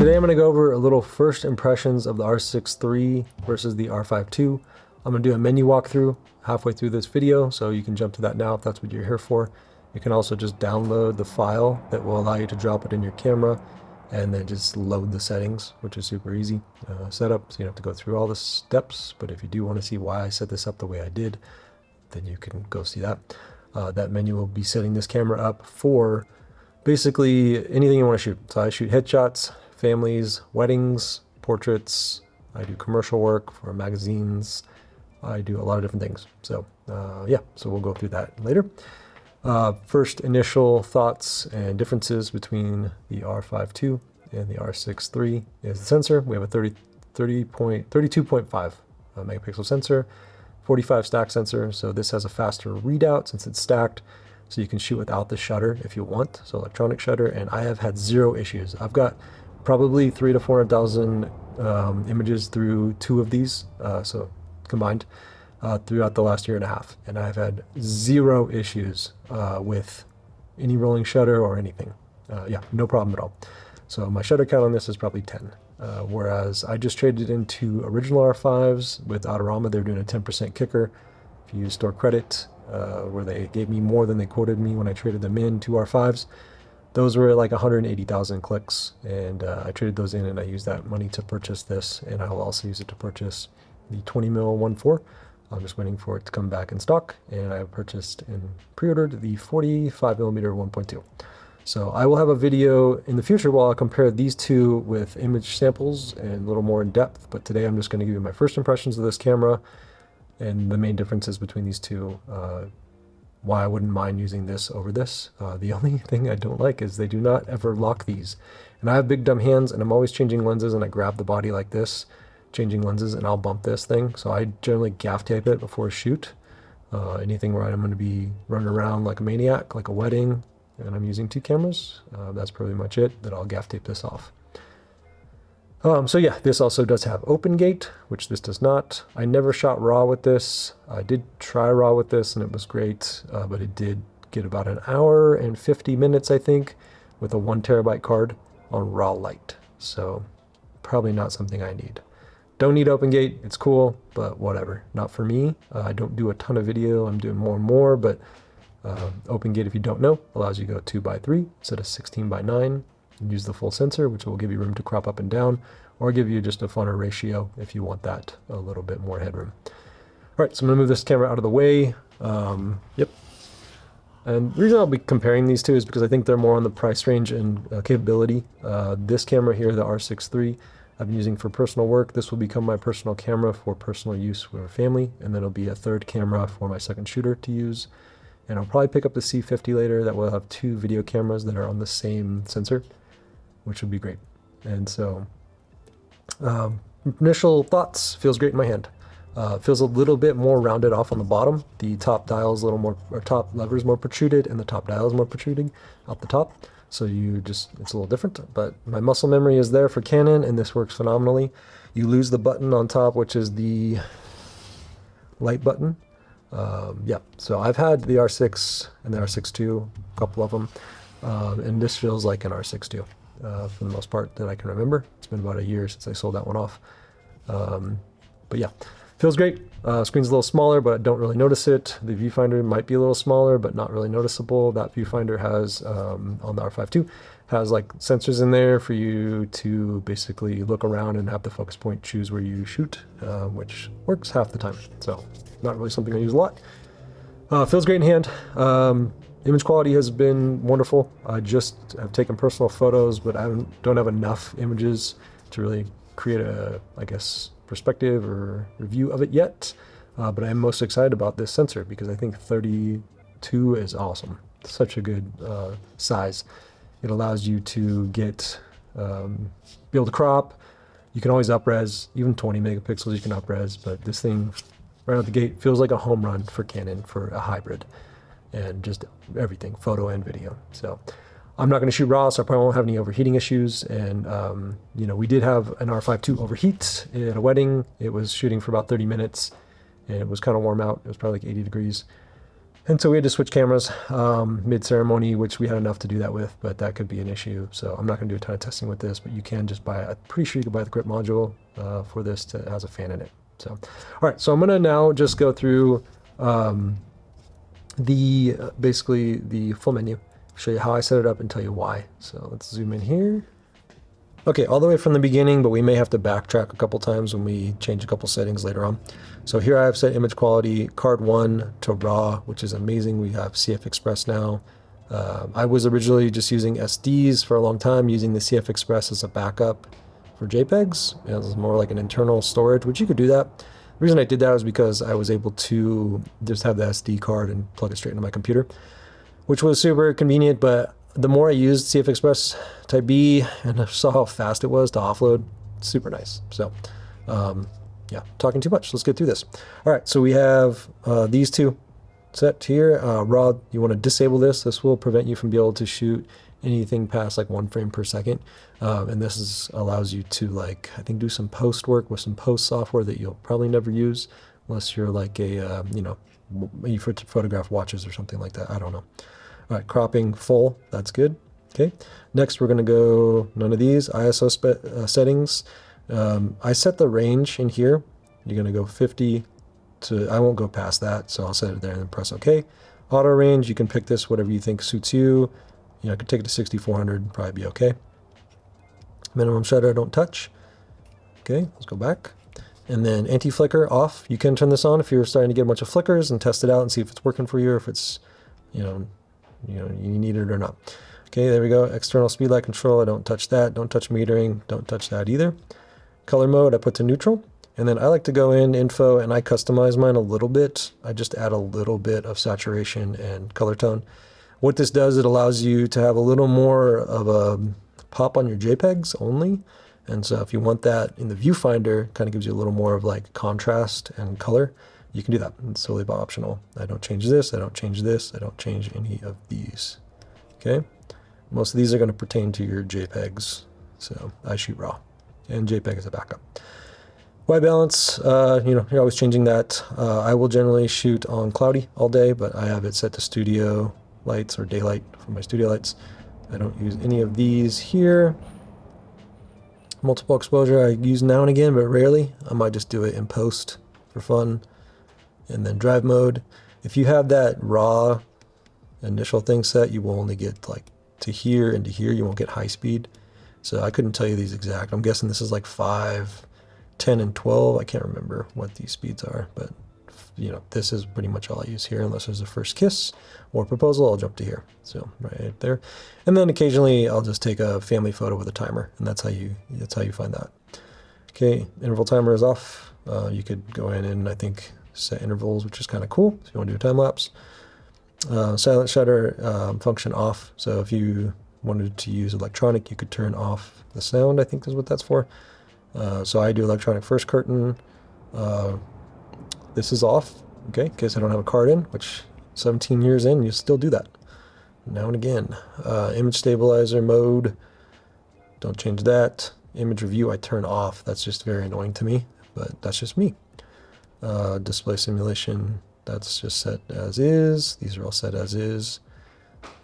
Today I'm going to go over a little first impressions of the R6 III versus the R5 II. I'm going to do a menu walkthrough halfway through this video, so you can jump to that now if that's what you're here for. You can also just download the file that will allow you to drop it in your camera and then just load the settings, which is super easy setup, so you don't have to go through all the steps. But if you do want to see why I set this up the way I did, then you can go see that. That menu will be setting this camera up for basically anything you want to shoot. So I shoot headshots, families, weddings, portraits. I do commercial work for magazines. I do a lot of different things. So yeah, so we'll go through that later. First initial thoughts and differences between the R5 II and the R6 III is the sensor. We have a 32.5 megapixel sensor, 45 stack sensor. So this has a faster readout since it's stacked. So you can shoot without the shutter if you want, so electronic shutter, and I have had zero issues. I've got probably 300,000 to 400,000 images through two of these, so combined, throughout the last year and a half, and I've had zero issues with any rolling shutter or anything. Yeah, no problem at all. So my shutter count on this is probably 10, whereas I just traded into original R5s with Autorama. They're doing a 10% kicker if you use store credit, where they gave me more than they quoted me when I traded them in to R5s. Those were like 180,000 clicks, and I traded those in, and I used that money to purchase this, and I will also use it to purchase the 20mm 1.4. I'm just waiting for it to come back in stock, and I purchased and pre-ordered the 45mm 1.2. So I will have a video in the future while I compare these two with image samples and a little more in depth, but today I'm just going to give you my first impressions of this camera and the main differences between these two, why I wouldn't mind using this over this. The only thing I don't like is they do not ever lock these. And I have big dumb hands, and I'm always changing lenses, and I grab the body like this, changing lenses, and I'll bump this thing. So I generally gaff tape it before a shoot. Anything where I'm going to be running around like a maniac, like a wedding, and I'm using two cameras, that's pretty much it, that I'll gaff tape this off. So yeah, this also does have open gate, which this does not. I never shot RAW with this. I did try RAW with this, and it was great, but it did get about an hour and 50 minutes, I think, with a 1 terabyte card on RAW light. So probably not something I need. Don't need open gate, it's cool, but whatever, not for me. I don't do a ton of video, I'm doing more and more, but open gate, if you don't know, allows you to go 2x3 instead of 16x9. And use the full sensor, which will give you room to crop up and down, or give you just a funner ratio if you want that a little bit more headroom. All right, so I'm gonna move this camera out of the way. Yep. And the reason I'll be comparing these two is because I think they're more on the price range and capability. This camera here, the R6 III, I've been using for personal work. This will become my personal camera for personal use with family, and then it'll be a third camera for my second shooter to use. And I'll probably pick up the C50 later that will have two video cameras that are on the same sensor, which would be great. And so initial thoughts, feels great in my hand. Feels a little bit more rounded off on the bottom. The top dial is a little more, or top lever is more protruded, and the top dial is more protruding out the top. So it's a little different, but my muscle memory is there for Canon, and this works phenomenally. You lose the button on top, which is the light button. Yeah, so I've had the R6 and the R6 II, a couple of them, and this feels like an R6 II. For the most part that I can remember. It's been about a year since I sold that one off. But yeah, feels great. Screen's a little smaller, but I don't really notice it. The viewfinder might be a little smaller, but not really noticeable. That viewfinder has, on the R5 II, has like sensors in there for you to basically look around and have the focus point choose where you shoot, which works half the time. So not really something I use a lot. Feels great in hand. Image quality has been wonderful. I just have taken personal photos, but I don't have enough images to really create a, I guess, perspective or review of it yet. But I'm most excited about this sensor because I think 32 is awesome. Such a good size. It allows you to get, be able to crop. You can always up-res, even 20 megapixels you can up-res, but this thing right out the gate feels like a home run for Canon for a hybrid. And just everything, photo and video. So I'm not going to shoot RAW, so I probably won't have any overheating issues. And you know, we did have an R5 II overheat at a wedding. It was shooting for about 30 minutes, and it was kind of warm out. It was probably like 80 degrees. And so we had to switch cameras mid-ceremony, which we had enough to do that with, but that could be an issue. So I'm not going to do a ton of testing with this, but you can just buy, I'm pretty sure you can buy the grip module for this that has a fan in it. So, all right, so I'm going to now just go through basically the full menu, show you how I set it up and tell you why. So let's zoom in here. Okay, all the way from the beginning, but we may have to backtrack a couple times when we change a couple settings later on. So here I have set image quality card 1 to RAW, which is amazing. We have CF Express now. I was originally just using SDs for a long time, using the CF Express as a backup for JPEGs. It was more like an internal storage, which you could do that. The reason I did that was because I was able to just have the SD card and plug it straight into my computer, which was super convenient, but the more I used CF Express Type B and I saw how fast it was to offload, super nice. So yeah, talking too much. Let's get through this. All right, so we have these two set here. RAW, you want to disable this. This will prevent you from being able to shoot anything past like 1 frame per second. And this allows you to, like, I think do some post work with some post software that you'll probably never use unless you're like a, you know, you photograph watches or something like that. I don't know. All right, cropping full, that's good. Okay, next we're gonna go, none of these, ISO settings. I set the range in here. You're gonna go 50 to, I won't go past that, so I'll set it there and then press OK. Auto range, you can pick this, whatever you think suits you. You know, I could take it to 6400, probably be okay. Minimum shutter, don't touch. Okay, let's go back. And then anti-flicker off. You can turn this on if you're starting to get a bunch of flickers and test it out and see if it's working for you or if it's, you need it or not. Okay, there we go. External speed light control, I don't touch that. Don't touch metering, don't touch that either. Color mode, I put to neutral. And then I like to go in info and I customize mine a little bit. I just add a little bit of saturation and color tone. What this does, it allows you to have a little more of a pop on your JPEGs only. And so if you want that in the viewfinder, kind of gives you a little more of like contrast and color, you can do that. It's totally optional. I don't change this, I don't change this, I don't change any of these. Okay, most of these are going to pertain to your JPEGs, so I shoot RAW, and JPEG is a backup. White balance, you're always changing that. I will generally shoot on cloudy all day, but I have it set to studio lights or daylight for my studio lights. I don't use any of these here. Multiple exposure I use now and again, but rarely. I might just do it in post for fun. And then drive mode. If you have that raw initial thing set, you will only get like to here and to here. You won't get high speed. So I couldn't tell you these exact. I'm guessing this is like 5, 10, and 12. I can't remember what these speeds are, but this is pretty much all I use here unless there's a first kiss or proposal. I'll jump to here. So right there. And then occasionally I'll just take a family photo with a timer, and that's how you find that. Okay, interval timer is off. You could go in and I think set intervals, which is kind of cool if you want to do a time lapse. Silent shutter function off. So if you wanted to use electronic, you could turn off the sound, I think is what that's for. So I do electronic first curtain. This is off, okay, in case I don't have a card in, which 17 years in, you still do that now and again. Image stabilizer mode, don't change that. Image review I turn off. That's just very annoying to me, but that's just me. Display simulation, that's just set as is. These are all set as is.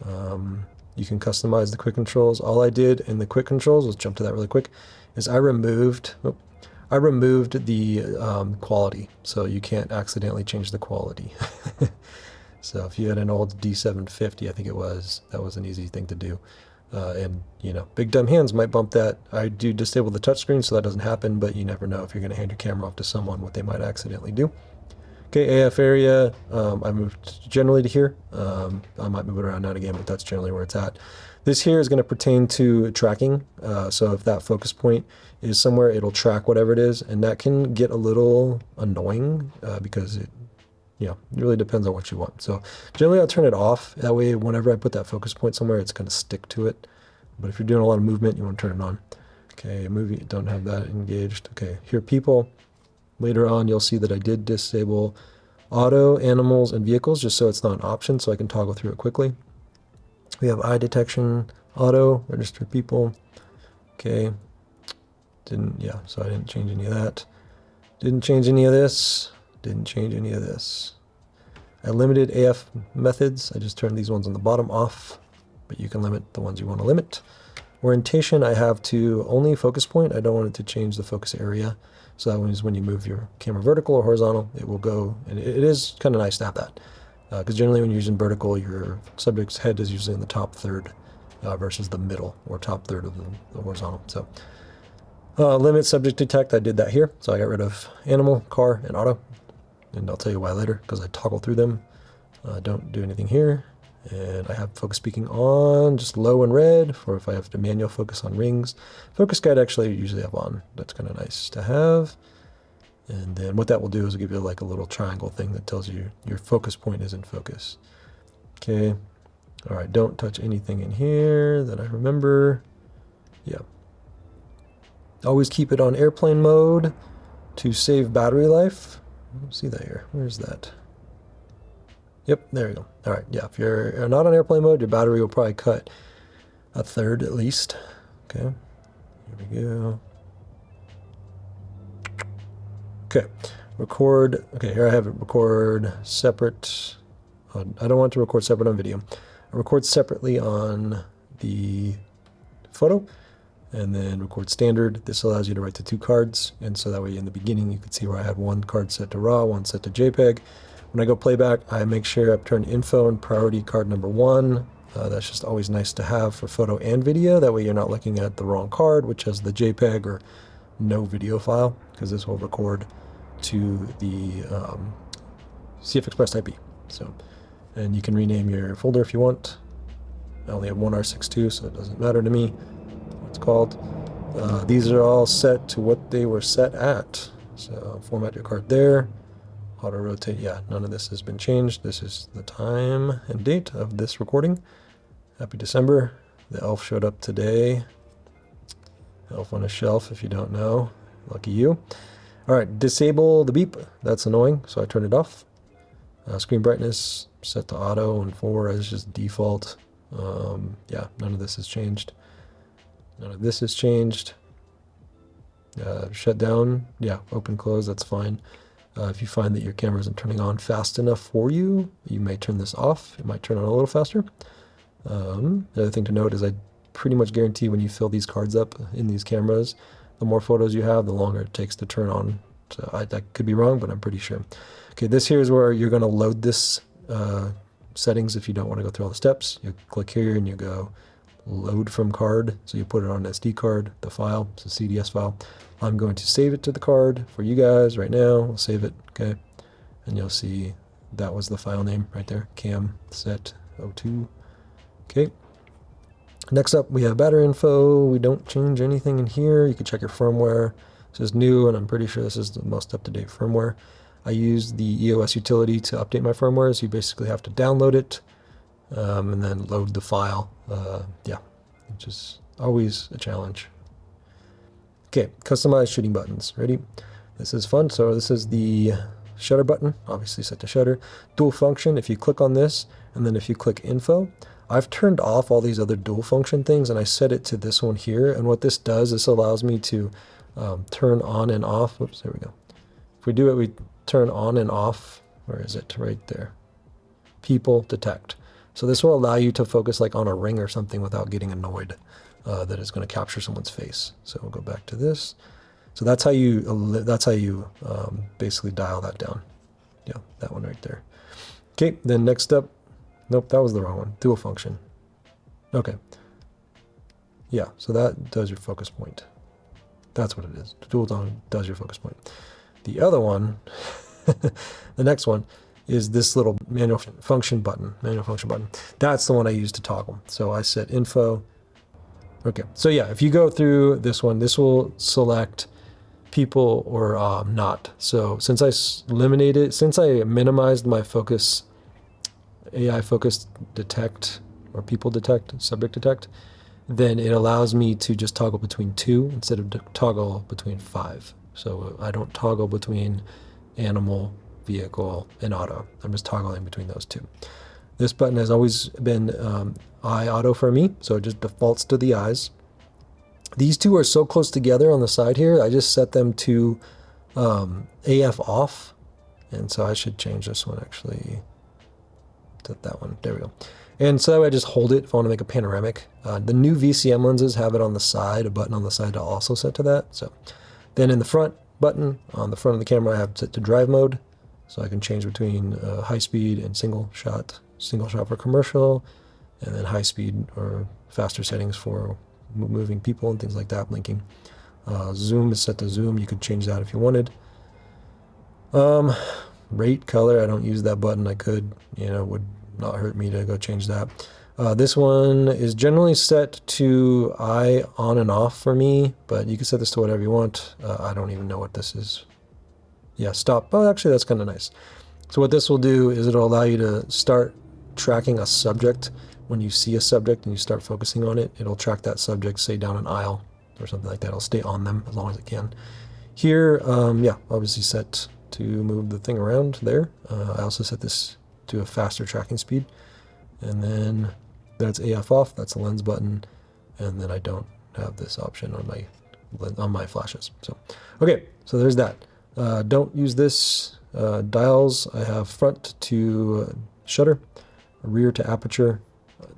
You can customize the quick controls. All I did in the quick controls, let's jump to that really quick, is I removed the quality, so you can't accidentally change the quality. So if you had an old D750, I think it was, that was an easy thing to do. And big dumb hands might bump that. I do disable the touchscreen so that doesn't happen, but you never know if you're going to hand your camera off to someone what they might accidentally do. Okay, AF area, I moved generally to here. I might move it around now and again, but that's generally where it's at. This here is going to pertain to tracking. So if that focus point is somewhere, it'll track whatever it is, and that can get a little annoying because it really depends on what you want. So generally I'll turn it off. That way, whenever I put that focus point somewhere, it's going to stick to it. But if you're doing a lot of movement, you want to turn it on. Okay, movie, don't have that engaged. Okay, here people. Later on, you'll see that I did disable auto, animals, and vehicles, just so it's not an option, so I can toggle through it quickly. We have eye detection, auto, registered people. Okay, so I didn't change any of that. Didn't change any of this. Didn't change any of this. I limited AF methods. I just turned these ones on the bottom off, but you can limit the ones you want to limit. Orientation, I have to only focus point. I don't want it to change the focus area. So that means when you move your camera vertical or horizontal, it will go, and it is kind of nice to have that. Because generally when you're using vertical, your subject's head is usually in the top third versus the middle or top third of the horizontal. So limit subject detect, I did that here. So I got rid of animal, car, and auto. And I'll tell you why later, because I toggle through them. Don't do anything here. And I have focus peaking on, just low and red, for if I have to manual focus on rings. Focus guide actually I usually have on. That's kind of nice to have. And then what that will do is give you like a little triangle thing that tells you your focus point is in focus. Okay. All right, don't touch anything in here that I remember. Yeah. Always keep it on airplane mode to save battery life. I don't see that here. Where's that? Yep, there we go. All right, yeah, if you're not on airplane mode, your battery will probably cut a third at least. Okay, here we go. Okay, record. Okay, here I have it record separate. I don't want to record separate on video. I record separately on the photo, and then record standard. This allows you to write to 2 cards, and so that way in the beginning you can see where I had 1 card set to RAW, 1 set to JPEG. When I go playback, I make sure I turn info and priority card number 1. That's just always nice to have for photo and video. That way you're not looking at the wrong card, which has the JPEG or no video file, because this will record to the CF Express IP. So, and you can rename your folder if you want. I only have one R6 II, so it doesn't matter to me what it's called. These are all set to what they were set at. So format your card there. Auto rotate, yeah, none of this has been changed. This is the time and date of this recording. Happy December. The elf showed up today. Elf on a shelf, if you don't know. Lucky you. All right, disable the beep. That's annoying, so I turn it off. Screen brightness set to auto and 4 as just default. Yeah, none of this has changed. None of this has changed. Shut down, yeah, open, close, that's fine. If you find that your camera isn't turning on fast enough for you, you may turn this off. It might turn on a little faster. The other thing to note is I pretty much guarantee when you fill these cards up in these cameras, the more photos you have, the longer it takes to turn on. So I could be wrong, but I'm pretty sure. Okay, this here is where you're going to load this settings if you don't want to go through all the steps. You click here and you go load from card. So you put it on an SD card, the file, it's a CDS file. I'm going to save it to the card for you guys right now. We'll save it, okay? And you'll see that was the file name right there, cam set 02. Okay. Next up, we have battery info. We don't change anything in here. You can check your firmware. This is new, and I'm pretty sure this is the most up-to-date firmware. I use the EOS utility to update my firmware, so you basically have to download it and then load the file. Yeah, which is always a challenge. Okay, customize shooting buttons. Ready? This is fun. So this is the shutter button, obviously set to shutter. Dual function, if you click on this, and then if you click info, I've turned off all these other dual function things, and I set it to this one here. And what this does, this allows me to turn on and off. Oops, there we go. If we do it, we turn on and off. Where is it? Right there. People detect. So this will allow you to focus like on a ring or something without getting annoyed that it's going to capture someone's face. So we'll go back to this. So that's how you basically dial that down. Yeah, that one right there. Okay, then next up, nope, that was the wrong one. Dual function. Okay. Yeah, so that does your focus point. That's what it is. Dual does your focus point. The other one, the next one, is this little manual function button. That's the one I use to toggle. So I set info. Okay, so yeah, if you go through this one, this will select people or not. So since I minimized my focus, AI focus detect or people detect, subject detect, then it allows me to just toggle between 2 instead of toggle between 5. So I don't toggle between animal, vehicle, and auto. I'm just toggling between those 2. This button has always been eye auto for me, so it just defaults to the eyes. These 2 are so close together on the side here, I just set them to AF off, and so I should change this one actually. to that one. There we go. And so that way I just hold it if I want to make a panoramic. The new VCM lenses have it on the side, a button on the side to also set to that. So then in the front button, on the front of the camera, I have set to drive mode. So I can change between high speed and single shot for commercial, and then high speed or faster settings for moving people and things like that, blinking. Zoom is set to zoom. You could change that if you wanted. Rate color, I don't use that button. I could, would not hurt me to go change that. This one is generally set to eye on and off for me, but you can set this to whatever you want. I don't even know what this is. Yeah, stop. Oh, actually, that's kind of nice. So what this will do is it'll allow you to start tracking a subject. When you see a subject and you start focusing on it, it'll track that subject, say down an aisle or something like that. It'll stay on them as long as it can. Here, yeah, obviously set to move the thing around there. I also set this to a faster tracking speed. And then that's AF off, that's the lens button. And then I don't have this option on my flashes. So, okay, so there's that. Don't use this. Dials, I have front to shutter, rear to aperture.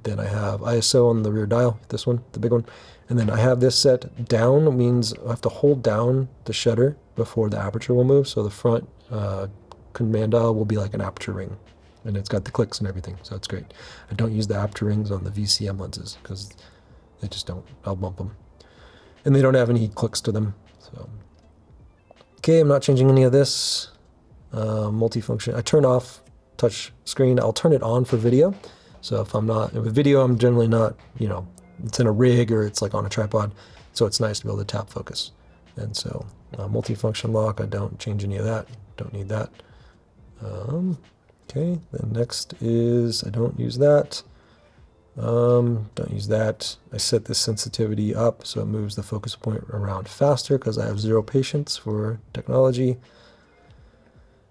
Then I have ISO on the rear dial, this one, the big one. And then I have this set down, means I have to hold down the shutter before the aperture will move. So the front command dial will be like an aperture ring. And it's got the clicks and everything, so it's great. I don't use the aperture rings on the VCM lenses because they just don't, I'll bump them. And they don't have any clicks to them. So, okay, I'm not changing any of this. Multifunction, I turn off touch screen. I'll turn it on for video. So if I'm not, with video, I'm generally not, it's in a rig or it's like on a tripod. So it's nice to be able to tap focus. And so multifunction lock, I don't change any of that. Don't need that. Okay, then next is, I don't use that. Don't use that. I set this sensitivity up so it moves the focus point around faster because I have zero patience for technology.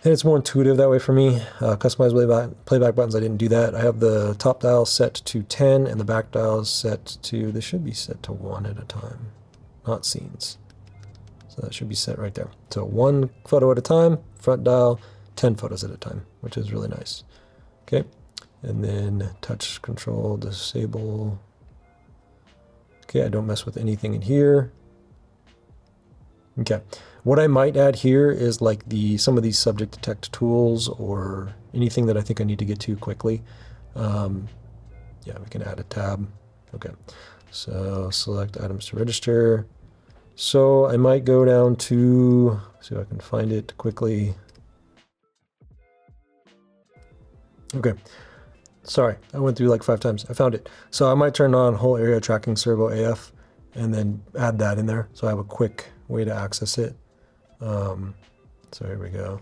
And it's more intuitive that way for me. Customize playback buttons, I didn't do that. I have the top dial set to 10 and the back dial set to, this should be set to 1 at a time, not scenes. So that should be set right there. So 1 photo at a time, front dial, 10 photos at a time, which is really nice. Okay, and then touch control, disable. Okay, I don't mess with anything in here. Okay, what I might add here is like some of these subject detect tools or anything that I think I need to get to quickly. Yeah, we can add a tab. Okay, so select items to register. So I might go down to, see if I can find it quickly. Okay, sorry, I went through like 5 times. I found it. So I might turn on whole area tracking servo AF and then add that in there so I have a quick way to access it. So here we go.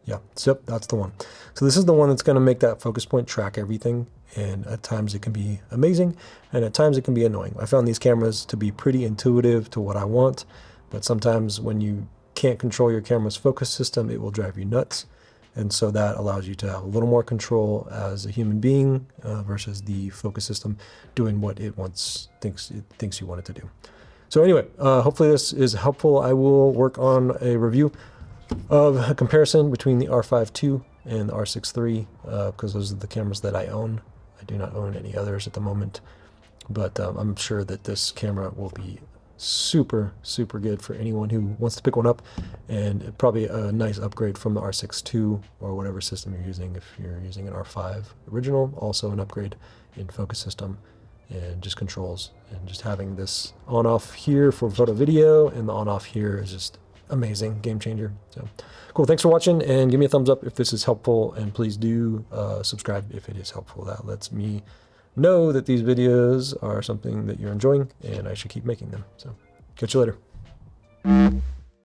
Yeah, so that's the one. So this is the one that's going to make that focus point track everything, and at times it can be amazing and at times it can be annoying. I found these cameras to be pretty intuitive to what I want, but sometimes when you can't control your camera's focus system, it will drive you nuts. And so that allows you to have a little more control as a human being versus the focus system doing what it thinks you want it to do. So anyway, hopefully this is helpful. I will work on a review of a comparison between the R5 II and the R6 III because those are the cameras that I own. I do not own any others at the moment, but I'm sure that this camera will be super good for anyone who wants to pick one up, and probably a nice upgrade from the R6 II or whatever system you're using. If you're using an R5 original, also an upgrade in focus system and just controls, and just having this on off here for photo video and the on off here is just amazing, game changer. So cool, thanks for watching, and give me a thumbs up if this is helpful, and please do subscribe if it is helpful. That lets me know that these videos are something that you're enjoying and I should keep making them. So catch you later.